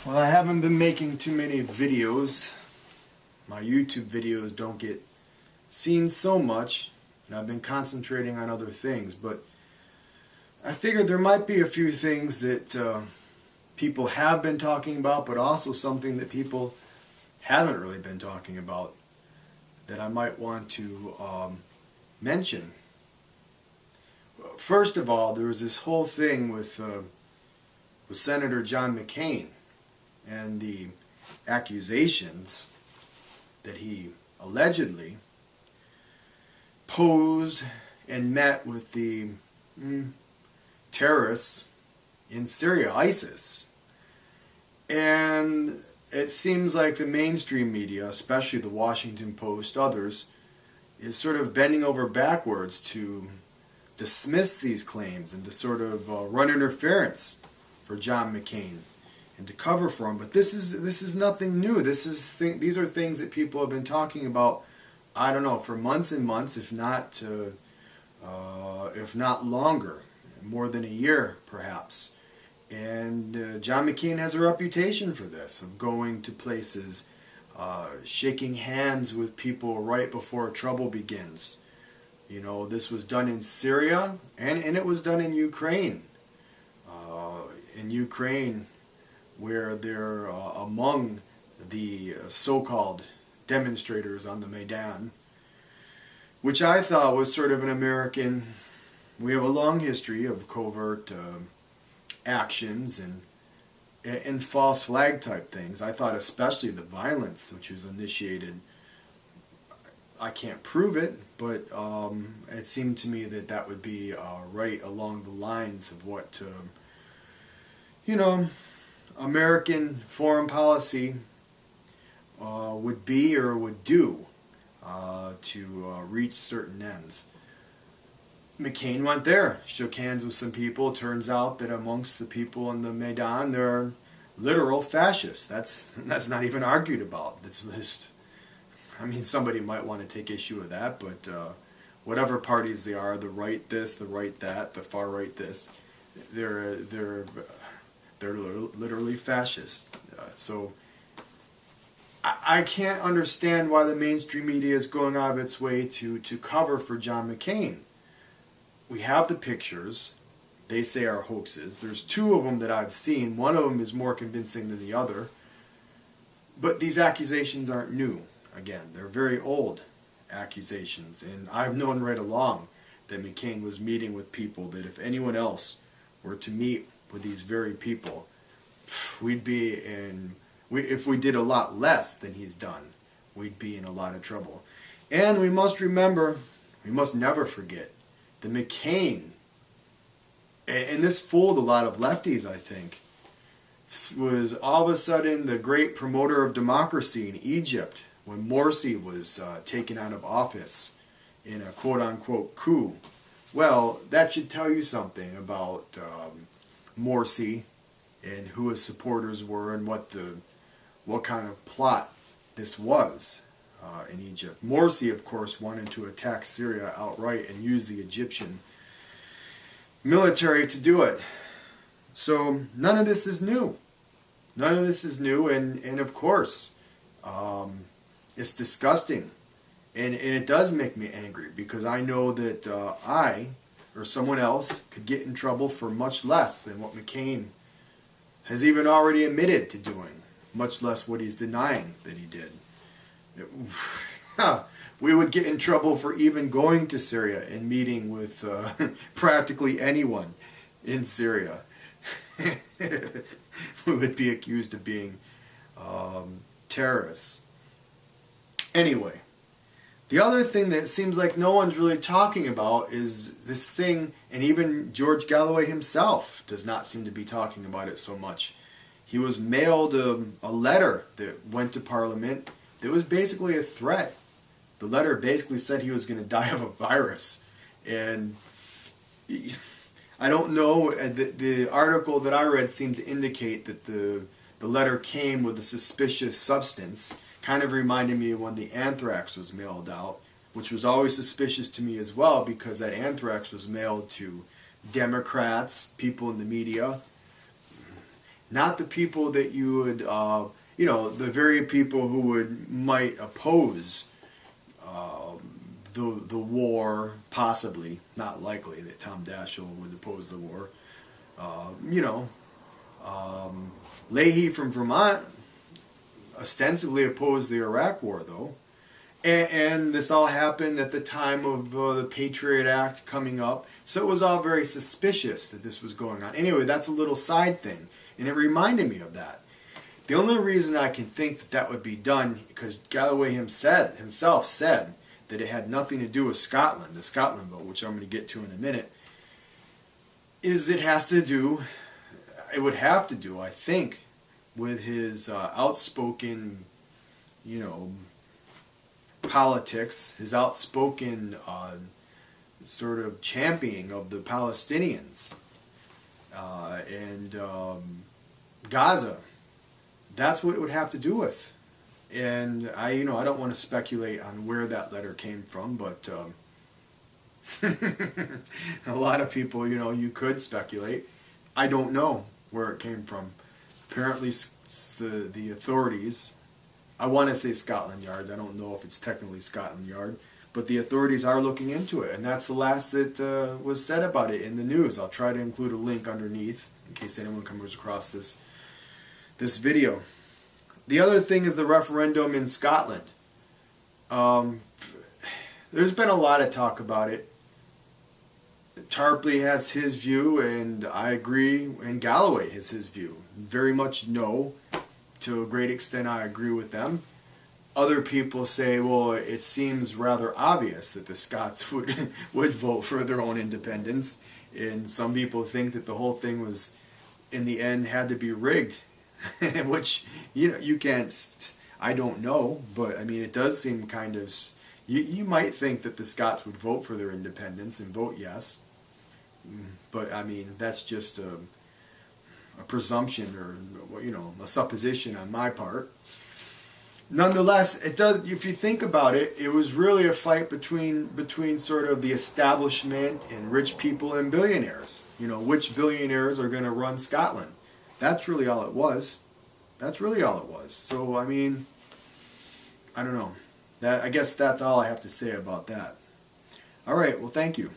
Well, I haven't been making too many videos. My YouTube videos don't get seen so much, and I've been concentrating on other things, but I figured there might be a few things that people have been talking about, but also something that people haven't really been talking about that I might want to mention. First of all, there was this whole thing with Senator John McCain and the accusations that he allegedly posed and met with the terrorists in Syria, ISIS. And it seems like the mainstream media, especially the Washington Post, others, is sort of bending over backwards to dismiss these claims and to sort of run interference for John McCain and to cover for him. But this is nothing new. These are things that people have been talking about, I don't know, for months and months, if not longer, more than a year perhaps. And John McCain has a reputation for this, of going to places, shaking hands with people right before trouble begins. You know, this was done in Syria, and it was done in Ukraine. In Ukraine, where they're among the so-called demonstrators on the Maidan, which I thought was sort of an American. We have a long history of covert actions and false flag type things. I thought especially the violence which was initiated, I can't prove it, but it seemed to me that that would be right along the lines of what American foreign policy would be or would do to reach certain ends. McCain went there, shook hands with some people. Turns out that amongst the people in the Maidan, there are literal fascists. That's not even argued about. It's just, I mean, somebody might want to take issue with that, but whatever parties they are, the right this, the right that, the far right this, they're literally fascists. So I can't understand why the mainstream media is going out of its way to cover for John McCain. We have the pictures. They say are hoaxes. There's two of them that I've seen. One of them is more convincing than the other. But these accusations aren't new. Again, they're very old accusations. And I've known right along that McCain was meeting with people that if anyone else were to meet with these very people, we'd be in, if we did a lot less than he's done, we'd be in a lot of trouble. And we must remember, we must never forget, the McCain, and this fooled a lot of lefties, I think, was all of a sudden the great promoter of democracy in Egypt when Morsi was taken out of office in a quote-unquote coup. Well, that should tell you something about Morsi and who his supporters were and what kind of plot this was in Egypt. Morsi, of course, wanted to attack Syria outright and use the Egyptian military to do it. So none of this is new. None of this is new, and of course, it's disgusting. And it does make me angry because I know that I or someone else could get in trouble for much less than what McCain has even already admitted to doing, much less what he's denying that he did. We would get in trouble for even going to Syria and meeting with practically anyone in Syria. We would be accused of being terrorists. Anyway, the other thing that seems like no one's really talking about is this thing, and even George Galloway himself does not seem to be talking about it so much. He was mailed a letter that went to Parliament that was basically a threat. The letter basically said he was going to die of a virus. And I don't know, the article that I read seemed to indicate that the letter came with a suspicious substance. Kind of reminded me of when the anthrax was mailed out, which was always suspicious to me as well because that anthrax was mailed to Democrats, people in the media, not the people that you would, the very people who might oppose the war, possibly, not likely that Tom Daschle would oppose the war. Leahy from Vermont ostensibly opposed the Iraq War, though. And this all happened at the time of the Patriot Act coming up. So it was all very suspicious that this was going on. Anyway, that's a little side thing. And it reminded me of that. The only reason I can think that that would be done, because Galloway himself said that it had nothing to do with Scotland, the Scotland vote, which I'm going to get to in a minute, is it would have to do, I think, with his outspoken, politics, his outspoken sort of championing of the Palestinians and Gaza. That's what it would have to do with. And I don't want to speculate on where that letter came from, but a lot of people, you could speculate. I don't know where it came from. Apparently, the authorities, I want to say Scotland Yard, I don't know if it's technically Scotland Yard, but the authorities are looking into it, and that's the last that was said about it in the news. I'll try to include a link underneath in case anyone comes across this video. The other thing is the referendum in Scotland. There's been a lot of talk about it. Tarpley has his view, and I agree, and Galloway has his view. Very much no. To a great extent, I agree with them. Other people say, well, it seems rather obvious that the Scots would vote for their own independence. And some people think that the whole thing was, in the end, had to be rigged. Which, you can't, I don't know, but I mean, it does seem kind of, you might think that the Scots would vote for their independence and vote yes. But I mean, that's just a presumption or, a supposition on my part. Nonetheless, it does, if you think about it, it was really a fight between sort of the establishment and rich people and billionaires. Which billionaires are going to run Scotland? That's really all it was. So, I mean, I don't know. I guess that's all I have to say about that. All right, well, thank you.